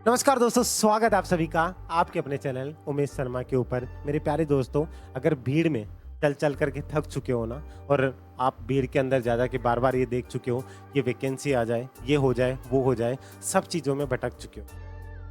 नमस्कार दोस्तों, स्वागत है आप सभी का आपके अपने चैनल उमेश शर्मा के ऊपर। मेरे प्यारे दोस्तों, अगर भीड़ में चल चल करके थक चुके हो ना, और आप भीड़ के अंदर जा के बार बार ये देख चुके हो ये वैकेंसी आ जाए, ये हो जाए, वो हो जाए, सब चीज़ों में भटक चुके हो,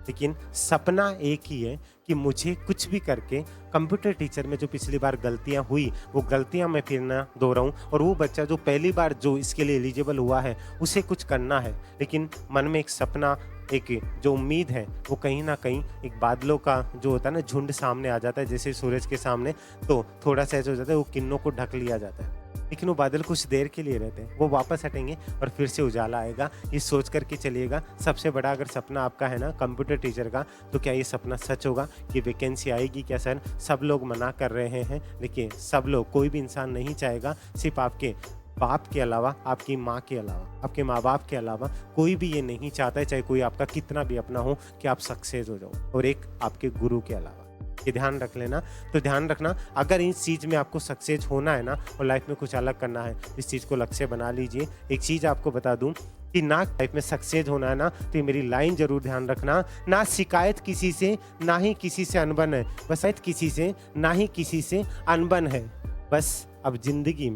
लेकिन सपना एक ही है कि मुझे कुछ भी करके कंप्यूटर टीचर में जो पिछली बार गलतियां हुई वो गलतियां मैं फिर ना दोहराऊं, और वो बच्चा जो पहली बार जो इसके लिए एलिजिबल हुआ है उसे कुछ करना है। लेकिन मन में एक सपना, एक जो उम्मीद है, वो कहीं ना कहीं एक बादलों का जो होता है ना झुंड सामने आ जाता है, जैसे सूरज के सामने, तो थोड़ा सा ऐसा हो जाता है, वो किरणों को ढक लिया जाता है। लेकिन वो बादल कुछ देर के लिए रहते हैं, वो वापस हटेंगे और फिर से उजाला आएगा। ये सोच करके चलिएगा, सबसे बड़ा अगर सपना आपका है ना कंप्यूटर टीचर का, तो क्या ये सपना सच होगा कि वैकेंसी आएगी क्या सर? सब लोग मना कर रहे हैं, देखिए सब लोग, कोई भी इंसान नहीं चाहेगा, सिर्फ आपके बाप के अलावा, आपकी माँ के अलावा, आपके माँ बाप के अलावा कोई भी ये नहीं चाहता है, चाहे कोई आपका कितना भी अपना हो, कि आप सक्सेस हो जाओ, और एक आपके गुरु के अलावा। ये ध्यान रख लेना। तो ध्यान रखना, अगर इस चीज़ में आपको सक्सेस होना है ना और लाइफ में कुछ अलग करना है, इस चीज़ को लक्ष्य बना लीजिए। एक चीज़ आपको बता दूं कि ना लाइफ में सक्सेस होना है ना, तो ये मेरी लाइन जरूर ध्यान रखना, ना शिकायत किसी से, ना ही किसी से अनबन है, बस किसी से ना ही किसी से अनबन है। बस अब जिंदगी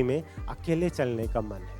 में अकेले चलने का मन है।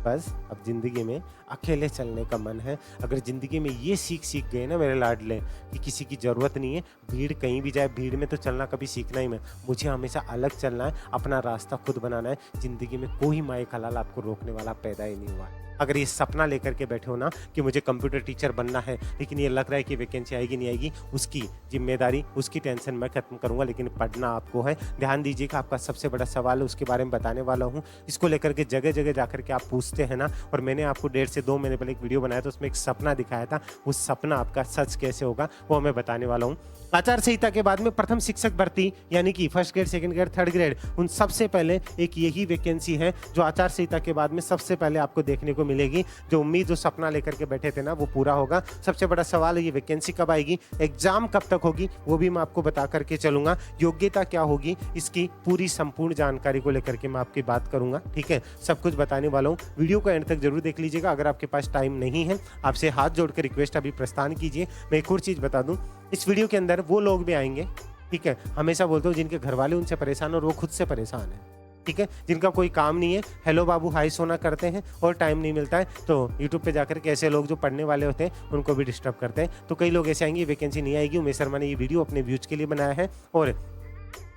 बस अब जिंदगी में अकेले चलने का मन है। अगर जिंदगी में ये सीख गए ना मेरे लाडले, कि किसी की ज़रूरत नहीं है, भीड़ कहीं भी जाए, भीड़ में तो चलना कभी सीखना ही मैं, मुझे हमेशा अलग चलना है, अपना रास्ता खुद बनाना है। जिंदगी में कोई माए हलाल आपको रोकने वाला पैदा ही नहीं हुआ है। अगर ये सपना लेकर के बैठे हो ना कि मुझे कंप्यूटर टीचर बनना है, लेकिन ये लग रहा है कि वैकेंसी आएगी नहीं आएगी, उसकी जिम्मेदारी, उसकी टेंशन मैं खत्म करूंगा, लेकिन पढ़ना आपको है। ध्यान दीजिएगा, आपका सबसे बड़ा सवाल है, उसके बारे में बताने वाला हूँ। इसको लेकर के जगह जगह जाकर के आप पूछते हैं ना, और मैंने आपको 1.5 से 2 महीने पहले एक वीडियो बनाया था, उसमें एक सपना दिखाया था। वो सपना आपका सच कैसे होगा वो मैं बताने वाला हूँ। आचार संहिता के बाद में प्रथम शिक्षक भर्ती, यानी कि first grade, second grade, third grade, उन सबसे पहले एक यही वैकेंसी है जो आचार संहिता के बाद में सबसे पहले आपको देखने को मिलेगी। जो उम्मीद, जो सपना लेकर के बैठे थे ना, वो पूरा होगा। सबसे बड़ा सवाल है ये वैकेंसी कब आएगी, एग्जाम कब तक होगी, वो भी मैं आपको बता करके चलूंगा। योग्यता क्या होगी, इसकी पूरी संपूर्ण जानकारी को लेकर के मैं आपकी बात करूंगा, ठीक है? सब कुछ बताने वाला हूँ, वीडियो को एंड तक जरूर देख लीजिएगा। अगर आपके पास टाइम नहीं है, आपसे हाथ जोड़कर रिक्वेस्ट अभी प्रस्थान कीजिए। मैं एक और चीज बता दूं, इस वीडियो के अंदर वो लोग भी आएंगे, ठीक है? हमेशा बोलता हूँ जिनके घर वाले उनसे परेशान और वो खुद से परेशान है, ठीक है? जिनका कोई काम नहीं है, हेलो बाबू हाय सोना करते हैं और टाइम नहीं मिलता है, तो यूट्यूब पे जाकर के ऐसे लोग जो पढ़ने वाले होते हैं उनको भी डिस्टर्ब करते हैं। तो कई लोग ऐसे आएंगे, वैकेंसी नहीं आएगी, उमेश शर्मा ने ये वीडियो अपने व्यूज के लिए बनाया है और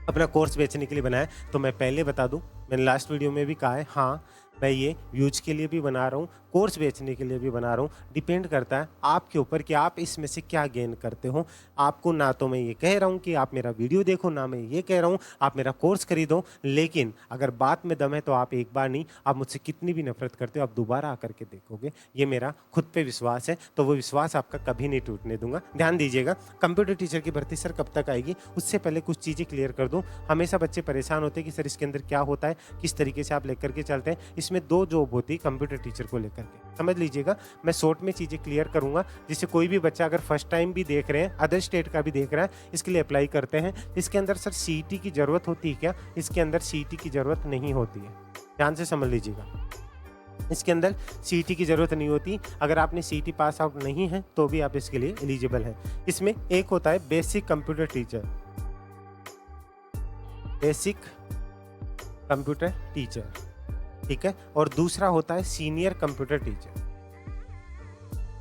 अपना कोर्स बेचने के लिए बनाया है। तो मैं पहले बता दूं, मैंने लास्ट वीडियो में भी कहा है, हाँ मैं ये व्यूज के लिए भी बना रहा हूँ, कोर्स बेचने के लिए भी बना रहा हूँ। डिपेंड करता है आपके ऊपर कि आप इसमें से क्या गेन करते हो। आपको ना तो मैं ये कह रहा हूँ कि आप मेरा वीडियो देखो, ना मैं ये कह रहा हूँ आप मेरा कोर्स खरीदो, लेकिन अगर बात में दम है तो आप एक बार नहीं, आप मुझसे कितनी भी नफरत करते हो, आप दोबारा आकर के देखोगे। ये मेरा खुद पे विश्वास है, तो वो विश्वास आपका कभी नहीं टूटने दूंगा। ध्यान दीजिएगा, कंप्यूटर टीचर की भर्ती सर कब तक आएगी, उससे पहले कुछ चीज़ें क्लियर कर दूँ। हमेशा बच्चे परेशान होते हैं कि सर इसके अंदर क्या होता है, किस तरीके से आप लेकर के चलते हैं। इसमें 2 जॉब होती है कंप्यूटर टीचर को लेकर के, समझ लीजिएगा। मैं शॉर्ट में चीज़ें क्लियर करूंगा, जिससे कोई भी बच्चा अगर फर्स्ट टाइम भी देख रहे हैं, अदर स्टेट का भी देख रहा है, इसके लिए अप्लाई करते हैं। इसके अंदर सर सीईटी की ज़रूरत होती है क्या? इसके अंदर सीईटी की ज़रूरत नहीं होती है, ध्यान से समझ लीजिएगा। इसके अंदर सीईटी की ज़रूरत नहीं होती। अगर आपने सीईटी पास आउट नहीं है तो भी आप इसके लिए एलिजिबल हैं। इसमें एक होता है basic computer teacher, basic computer teacher, ठीक है, और दूसरा होता है सीनियर कंप्यूटर टीचर।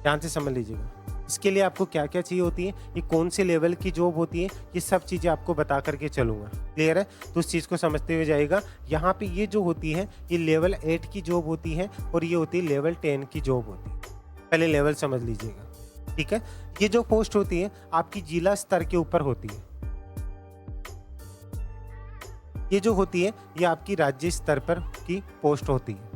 ध्यान से समझ लीजिएगा। इसके लिए आपको क्या क्या चाहिए होती है, ये कौन से लेवल की जॉब होती है, ये सब चीज़ें आपको बता करके चलूँगा। क्लियर है? तो उस चीज़ को समझते हुए जाएगा। यहाँ पे ये जो होती है ये लेवल 8 की जॉब होती है और ये होती है लेवल 10 की जॉब होती है। पहले लेवल समझ लीजिएगा, ठीक है? ये जो पोस्ट होती है आपकी जिला स्तर के ऊपर होती है। ये जो होती है ये आपकी राज्य स्तर पर की पोस्ट होती है,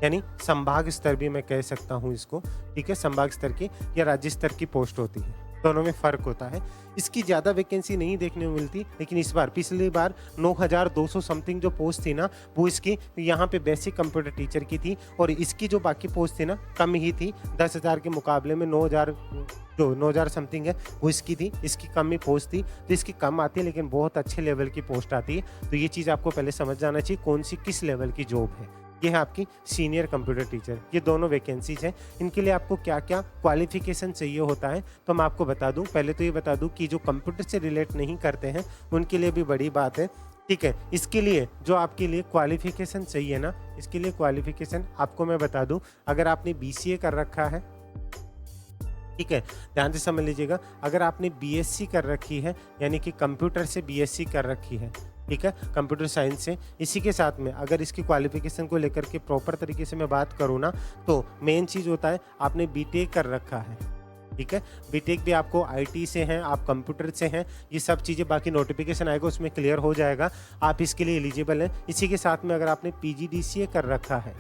यानी संभाग स्तर भी मैं कह सकता हूँ इसको, ठीक है? संभाग स्तर की या राज्य स्तर की पोस्ट होती है, दोनों में फ़र्क होता है। इसकी ज़्यादा वैकेंसी नहीं देखने को मिलती, लेकिन इस बार, पिछली बार 9200 समथिंग जो पोस्ट थी ना, वो इसकी यहाँ पे बेसिक कंप्यूटर टीचर की थी, और इसकी जो बाकी पोस्ट थी ना कम ही थी। 10,000 के मुकाबले में 9,000, जो 9,000 समथिंग है वो इसकी थी, इसकी कम ही पोस्ट थी। तो इसकी कम आती है लेकिन बहुत अच्छे लेवल की पोस्ट आती है। तो ये चीज़ आपको पहले समझ जाना चाहिए कौन सी किस लेवल की जॉब है। ये है आपकी सीनियर कंप्यूटर टीचर। ये दोनों वैकेंसीज हैं। इनके लिए आपको क्या क्या क्वालिफिकेशन चाहिए होता है तो मैं आपको बता दूं। पहले तो ये बता दूं कि जो कंप्यूटर से रिलेट नहीं करते हैं उनके लिए भी बड़ी बात है, ठीक है। इसके लिए जो आपके लिए क्वालिफिकेशन चाहिए ना, इसके लिए क्वालिफिकेशन आपको मैं बता दूं। अगर आपने BCA कर रखा है, ठीक है, ध्यान से समझ लीजिएगा। अगर आपने BSc कर रखी है, यानी कि कंप्यूटर से BSc कर रखी है, ठीक है, कंप्यूटर साइंस से, इसी के साथ में अगर इसकी क्वालिफिकेशन को लेकर के प्रॉपर तरीके से मैं बात करूँ ना, तो मेन चीज़ होता है आपने BTech कर रखा है, ठीक है। BTech भी आपको IT से हैं, आप कंप्यूटर से हैं, ये सब चीज़ें बाकी नोटिफिकेशन आएगा उसमें क्लियर हो जाएगा, आप इसके लिए एलिजिबल हैं। इसी के साथ में अगर आपने PGDCA कर रखा है,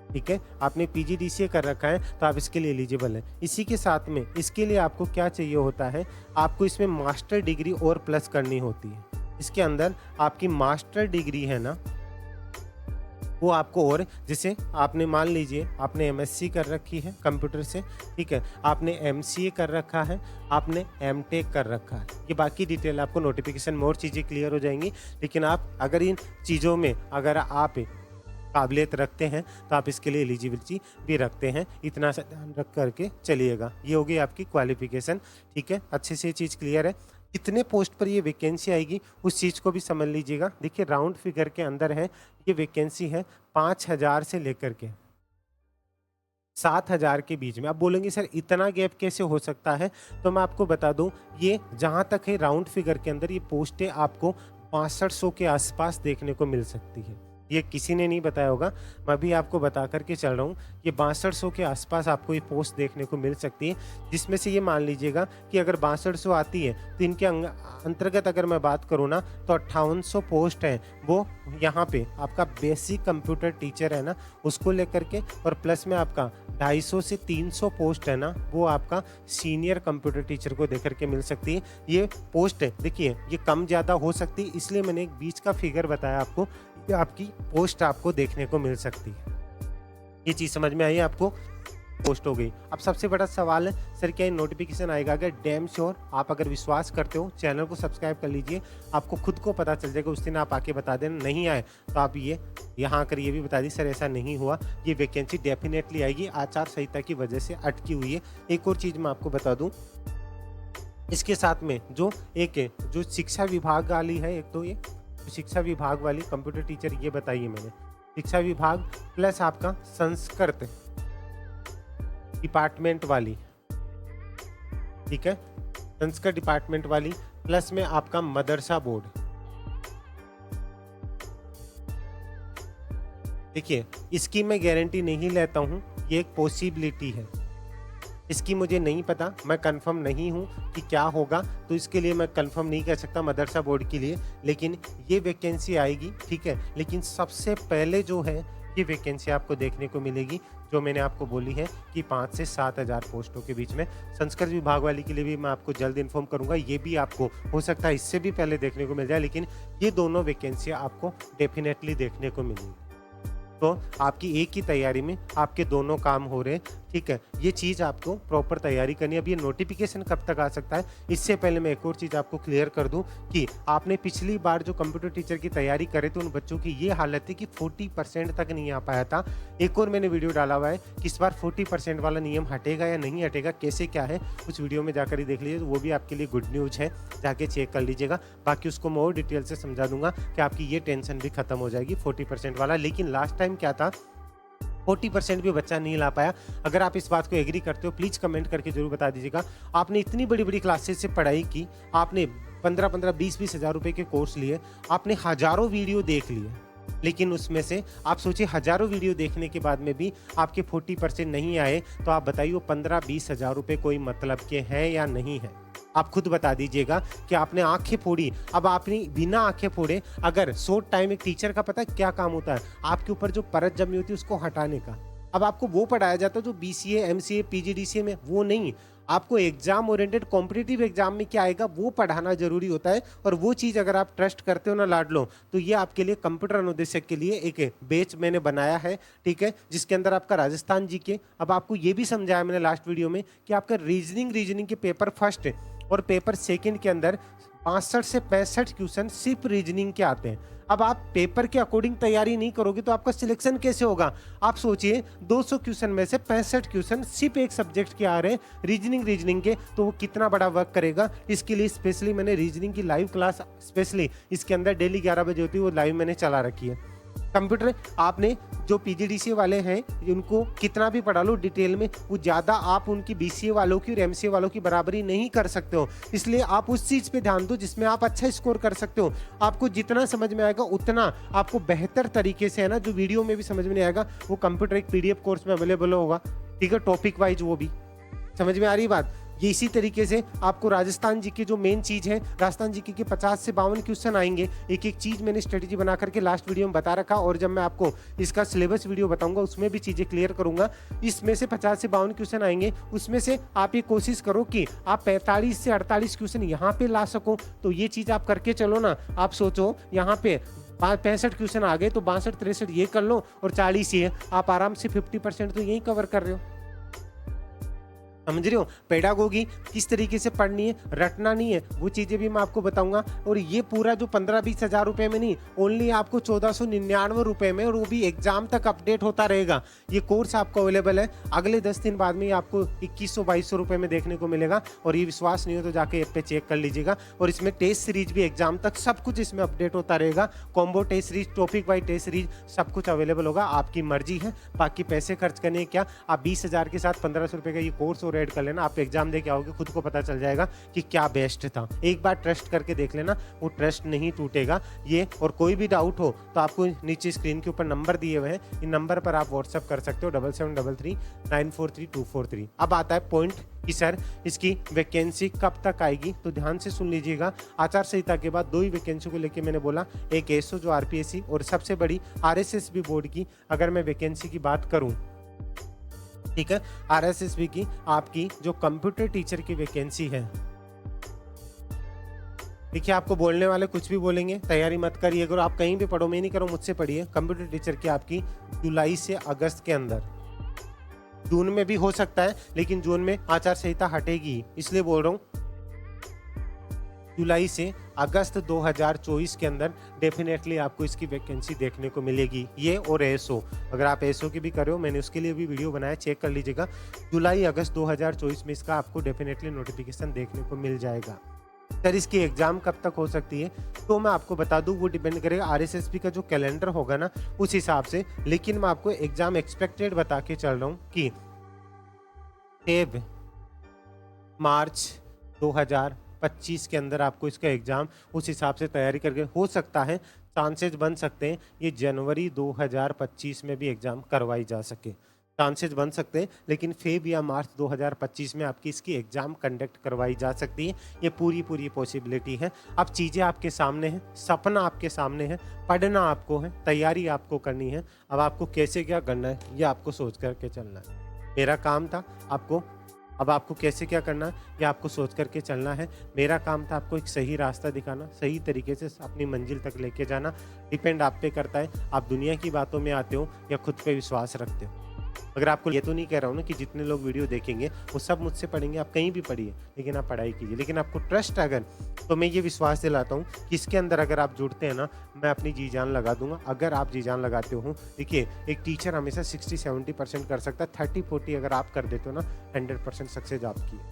ठीक है, आपने PGDCA कर रखा है तो आप इसके लिए एलिजिबल हैं। इसी के साथ में इसके लिए आपको क्या चाहिए होता है, आपको इसमें मास्टर डिग्री और प्लस करनी होती है। इसके अंदर आपकी मास्टर डिग्री है ना, वो आपको, और जैसे आपने मान लीजिए आपने MSc कर रखी है कंप्यूटर से, ठीक है, आपने MCA कर रखा है, आपने MTech कर रखा है, ये बाकी डिटेल आपको नोटिफिकेशन में और चीज़ें क्लियर हो जाएंगी। लेकिन आप अगर इन चीज़ों में अगर आप काबिलियत रखते हैं तो आप इसके लिए एलिजिबिलिटी भी रखते हैं, इतना सा ध्यान रख करके चलिएगा। ये होगी आपकी क्वालिफिकेशन, ठीक है। अच्छे से ये चीज़ क्लियर है। कितने पोस्ट पर ये वैकेंसी आएगी उस चीज़ को भी समझ लीजिएगा। देखिए राउंड फिगर के अंदर है, ये वैकेंसी है 5000 से लेकर के 7000 के बीच में। आप बोलेंगे सर इतना गैप कैसे हो सकता है, तो मैं आपको बता दूं, ये जहां तक है राउंड फिगर के अंदर ये पोस्टें आपको 6500 के आसपास देखने को मिल सकती है। ये किसी ने नहीं बताया होगा, मैं भी आपको बता करके चल रहा हूँ। ये 6200 के आसपास आपको ये पोस्ट देखने को मिल सकती है, जिसमें से ये मान लीजिएगा कि अगर 6200 आती है तो इनके अंतर्गत अगर मैं बात करूँ ना, तो 5800 पोस्ट हैं वो यहाँ पे आपका बेसिक कंप्यूटर टीचर है ना उसको लेकर के, और प्लस में आपका 250 से 300 पोस्ट है ना वो आपका सीनियर कंप्यूटर टीचर को देकर के मिल सकती है। ये पोस्ट है, देखिए ये कम ज़्यादा हो सकती है, इसलिए मैंने एक बीच का फिगर बताया आपको, आपकी पोस्ट आपको देखने को मिल सकती है। ये चीज़ समझ में आई आपको, पोस्ट हो गई। अब सबसे बड़ा सवाल है सर क्या ये नोटिफिकेशन आएगा? अगर डैम श्योर आप अगर विश्वास करते हो चैनल को सब्सक्राइब कर लीजिए, आपको खुद को पता चल जाएगा। उस दिन आप आके बता देना, नहीं आए तो आप ये यहाँ आकर ये भी बता दी सर ऐसा नहीं हुआ, ये वैकेंसी डेफिनेटली आएगी, आचार संहिता की वजह से अटकी हुई है। एक और चीज़ मैं आपको बता दूँ, इसके साथ में जो एक जो शिक्षा विभाग वाली है, एक तो ये शिक्षा विभाग वाली कंप्यूटर टीचर ये बताइए मैंने, शिक्षा विभाग प्लस आपका संस्कृत डिपार्टमेंट वाली, ठीक है, संस्कृत डिपार्टमेंट वाली प्लस में आपका मदरसा बोर्ड। देखिए इसकी मैं गारंटी नहीं लेता हूं, ये एक पॉसिबिलिटी है, इसकी मुझे नहीं पता, मैं कंफर्म नहीं हूँ कि क्या होगा, तो इसके लिए मैं कंफर्म नहीं कर सकता मदरसा बोर्ड के लिए, लेकिन ये वैकेंसी आएगी, ठीक है। लेकिन सबसे पहले जो है ये वैकेंसी आपको देखने को मिलेगी जो मैंने आपको बोली है कि 5 से 7000 पोस्टों के बीच में। संस्कृत विभाग वाली के लिए भी मैं आपको जल्द इन्फॉर्म करूंगा, ये भी आपको हो सकता है इससे भी पहले देखने को मिल जाए, लेकिन ये दोनों वैकेंसी आपको डेफिनेटली देखने को मिलेंगी। तो आपकी एक ही तैयारी में आपके दोनों काम हो रहे हैं, ठीक है। ये चीज़ आपको प्रॉपर तैयारी करनी है। अब ये नोटिफिकेशन कब तक आ सकता है, इससे पहले मैं एक और चीज़ आपको क्लियर कर दूं कि आपने पिछली बार जो कंप्यूटर टीचर की तैयारी करे थे उन बच्चों की ये हालत थी कि 40% तक नहीं आ पाया था। एक और मैंने वीडियो डाला हुआ है कि इस बार 40% वाला नियम हटेगा या नहीं हटेगा, कैसे क्या है, उस वीडियो में जाकर ही देख लीजिए, तो वो भी आपके लिए गुड न्यूज़ है, जाके चेक कर लीजिएगा। बाकी उसको मैं और डिटेल से समझा दूंगा कि आपकी ये टेंशन भी खत्म हो जाएगी 40% वाला। लेकिन लास्ट टाइम क्या था, 40% भी बच्चा नहीं ला पाया। अगर आप इस बात को एग्री करते हो प्लीज़ कमेंट करके जरूर बता दीजिएगा। आपने इतनी बड़ी बड़ी क्लासेस से पढ़ाई की, आपने 15-15, 20-20 हज़ार रुपए के कोर्स लिए, आपने हज़ारों वीडियो देख लिए, लेकिन उसमें से आप सोचिए हज़ारों वीडियो देखने के बाद में भी आपके 40% नहीं आए, तो आप बताइए वो 15-20 हज़ार रुपये कोई मतलब के हैं या नहीं है? आप खुद बता दीजिएगा कि आपने आंखें फोड़ी। अब आपने बिना आंखें फोड़े अगर शॉर्ट टाइम, एक टीचर का पता है क्या काम होता है, आपके ऊपर जो परत जमी होती है उसको हटाने का। अब आपको वो पढ़ाया जाता है जो BCA, MCA, PGDCA में, वो नहीं। आपको एग्जाम ओरिएंटेड कॉम्पिटिटिव एग्जाम में क्या आएगा वो पढ़ाना जरूरी होता है, और वो चीज़ अगर आप ट्रस्ट करते हो ना लाडलो, तो ये आपके लिए कंप्यूटर अनुदेशक के लिए एक बैच मैंने बनाया है, ठीक है, जिसके अंदर आपका राजस्थान जीके, अब आपको ये भी समझाया मैंने लास्ट वीडियो में कि आपका रीजनिंग के पेपर फर्स्ट और पेपर सेकंड के अंदर 65 से 65 क्वेश्चन सिर्फ रीजनिंग के आते हैं। अब आप पेपर के अकॉर्डिंग तैयारी नहीं करोगे तो आपका सिलेक्शन कैसे होगा? आप सोचिए 200 क्वेश्चन में से 65 क्वेश्चन सिर्फ एक सब्जेक्ट के आ रहे हैं, रीजनिंग के, तो वो कितना बड़ा वर्क करेगा। इसके लिए स्पेशली मैंने रीजनिंग की लाइव क्लास स्पेशली इसके अंदर डेली 11 बजे होती है, वो लाइव मैंने चला रखी है। कंप्यूटर आपने जो पीजीडीसीए वाले हैं उनको कितना भी पढ़ा लो डिटेल में, वो ज़्यादा आप उनकी बीसीए वालों की और एमसीए वालों की बराबरी नहीं कर सकते हो। इसलिए आप उस चीज़ पे ध्यान दो जिसमें आप अच्छा स्कोर कर सकते हो। आपको जितना समझ में आएगा उतना आपको बेहतर तरीके से, है ना, जो वीडियो में भी समझ में नहीं आएगा वो कंप्यूटर एक पीडीएफ कोर्स में अवेलेबल होगा, ठीक है, टॉपिक वाइज। वो भी समझ में आ रही बात। ये इसी तरीके से आपको राजस्थान जी की जो मेन चीज है, राजस्थान जी के 50 से 52 क्वेश्चन आएंगे। एक एक चीज मैंने स्ट्रेटेजी बना करके लास्ट वीडियो में बता रखा, और जब मैं आपको इसका सिलेबस वीडियो बताऊंगा उसमें भी चीजें क्लियर करूंगा। इसमें से 50 से 52 क्वेश्चन आएंगे, उसमें से आप ये कोशिश करो कि आप 45 से 48 क्वेश्चन यहाँ पे ला सको। तो ये चीज आप करके चलो ना। आप सोचो यहाँ पे 65 क्वेश्चन आ गए तो 62-63 ये कर लो और 40 ये, आप आराम से 50% तो यही कवर कर रहे हो। समझ रहे हो? पेडागोगी किस तरीके से पढ़नी है, रटना नहीं है, वो चीजें भी मैं आपको बताऊंगा। और ये पूरा जो 15-20 हजार रुपए में नहीं, ओनली आपको 1499 रुपए में, और वो भी एग्जाम तक अपडेट होता रहेगा। ये कोर्स आपको अवेलेबल है। अगले 10 दिन बाद में आपको 2100-2200 रुपए में देखने को मिलेगा। और ये विश्वास नहीं हो तो जाके ऐप पे चेक कर लीजिएगा। और इसमें टेस्ट सीरीज भी, एग्जाम तक सब कुछ इसमें अपडेट होता रहेगा। Combo test series, topic wise test series, सब कुछ अवेलेबल होगा। आपकी मर्जी है। बाकी पैसे खर्च करने क्या, आप 20,000 के साथ 1500 रुपए का ये कोर्स और ऐड कर लेना। आप एग्जाम दे के आओगे, खुद को पता चल जाएगा कि क्या बेस्ट था। एक बार ट्रस्ट करके देख लेना, वो ट्रस्ट नहीं टूटेगा ये। और कोई भी डाउट हो तो आपको नीचे स्क्रीन के ऊपर नंबर दिए हुए हैं, इन नंबर पर आप व्हाट्सएप कर सकते हो 7733943243। अब आता है पॉइंट कि सर इसकी वैकेंसी कब तक आएगी। तो ध्यान से सुन लीजिएगा। आचार संहिता के बाद 2 ही वैकेंसी को लेकर मैंने बोला, एक एसओ जो आरपीएससी, और सबसे बड़ी आरएसएसबी बोर्ड की अगर मैं वैकेंसी की बात करूं, ठीक है, आरएसएसबी की आपकी जो कंप्यूटर टीचर की वैकेंसी है। देखिए, आपको बोलने वाले कुछ भी बोलेंगे, तैयारी मत करिए। अगर आप कहीं भी पढ़ो, मैं नहीं करो, मुझसे पढ़िए। कंप्यूटर टीचर की आपकी जुलाई से अगस्त के अंदर, जून में भी हो सकता है लेकिन जून में आचार संहिता हटेगी, इसलिए बोल रहा हूं जुलाई से अगस्त 2024 के अंदर डेफिनेटली आपको इसकी वैकेंसी देखने को मिलेगी। ये और एसओ, अगर आप एसओ की भी कर रहे हो, मैंने उसके लिए भी वीडियो बनाया, चेक कर लीजिएगा। जुलाई अगस्त 2024 में इसका आपको डेफिनेटली नोटिफिकेशन देखने को मिल जाएगा। सर इसकी एग्जाम कब तक हो सकती है, तो मैं आपको बता दूं, वो डिपेंड करेगा आरएसएसबी का जो कैलेंडर होगा ना, उस हिसाब से। लेकिन मैं आपको एग्जाम एक्सपेक्टेड बता के चल रहा हूँ कि फेब मार्च 2025 के अंदर आपको इसका एग्जाम उस हिसाब से तैयारी करके, हो सकता है चांसेस बन सकते हैं ये जनवरी 2025 में भी एग्जाम करवाई जा सके, चांसेस बन सकते हैं। लेकिन फेब या मार्च 2025 में आपकी इसकी एग्जाम कंडक्ट करवाई जा सकती है। ये पूरी पॉसिबिलिटी है। अब चीज़ें आपके सामने हैं, सपना आपके सामने है, पढ़ना आपको है, तैयारी आपको करनी है। अब आपको कैसे क्या करना है ये आपको सोच करके चलना है। मेरा काम था आपको, अब आपको कैसे क्या करना है ये आपको सोच करके चलना है। मेरा काम था आपको एक सही रास्ता दिखाना, सही तरीके से अपनी मंजिल तक लेके जाना। डिपेंड आप पे करता है, आप दुनिया की बातों में आते हो या खुद पे विश्वास रखते हो। अगर आपको ये तो नहीं कह रहा हूँ ना कि जितने लोग वीडियो देखेंगे वो सब मुझसे पढ़ेंगे, आप कहीं भी पढ़िए, लेकिन आप पढ़ाई कीजिए। लेकिन आपको ट्रस्ट अगर, तो मैं ये विश्वास दिलाता हूँ कि इसके अंदर अगर आप जुड़ते हैं ना, मैं अपनी जी जान लगा दूंगा। अगर आप जी जान लगाते हो, देखिए एक टीचर हमेशा 60-70% कर सकता है, 30-40 अगर आप कर देते हो ना, 100% सक्सेस आपकी है।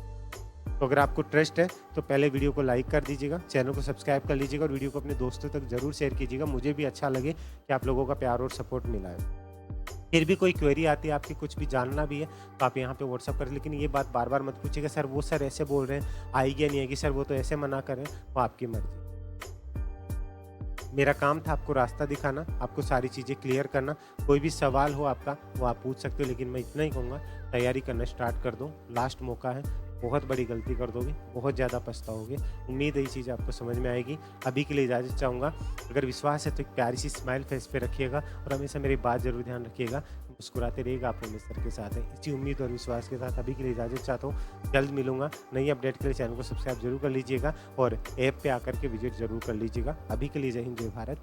तो अगर आपको ट्रस्ट है तो पहले वीडियो को लाइक कर दीजिएगा, चैनल को सब्सक्राइब कर लीजिएगा और वीडियो को अपने दोस्तों तक जरूर शेयर कीजिएगा। मुझे भी अच्छा लगे कि आप लोगों का प्यार और सपोर्ट मिला है। फिर भी कोई क्वेरी आती है आपकी, कुछ भी जानना भी है तो आप यहाँ पे व्हाट्सअप करें। लेकिन ये बात बार बार मत पूछिएगा सर वो सर ऐसे बोल रहे हैं, आएगी या नहीं आएगी, सर वो तो ऐसे मना करें, वो आपकी मर्जी। मेरा काम था आपको रास्ता दिखाना, आपको सारी चीज़ें क्लियर करना। कोई भी सवाल हो आपका वो आप पूछ सकते हो, लेकिन मैं इतना ही कहूँगा तैयारी करना स्टार्ट कर दो, लास्ट मौका है। बहुत बड़ी गलती कर दोगे, बहुत ज़्यादा पछताओगे। उम्मीद है ये चीज़ आपको समझ में आएगी। अभी के लिए इजाज़त चाहूँगा। अगर विश्वास है तो एक प्यारी सी स्माइल फेस पे रखिएगा और हमेशा मेरी बात जरूर ध्यान रखिएगा। मुस्कुराते रहिएगा, आप उम्मीद सर के साथ है। इसी उम्मीद और विश्वास के साथ अभी के लिए इजाज़त चाहता हूँ। जल्द मिलूंगा। नई अपडेट के लिए चैनल को सब्सक्राइब जरूर कर लीजिएगा और ऐप पे आकर के विजिट जरूर कर लीजिएगा। अभी के लिए जय हिंद, जय भारत।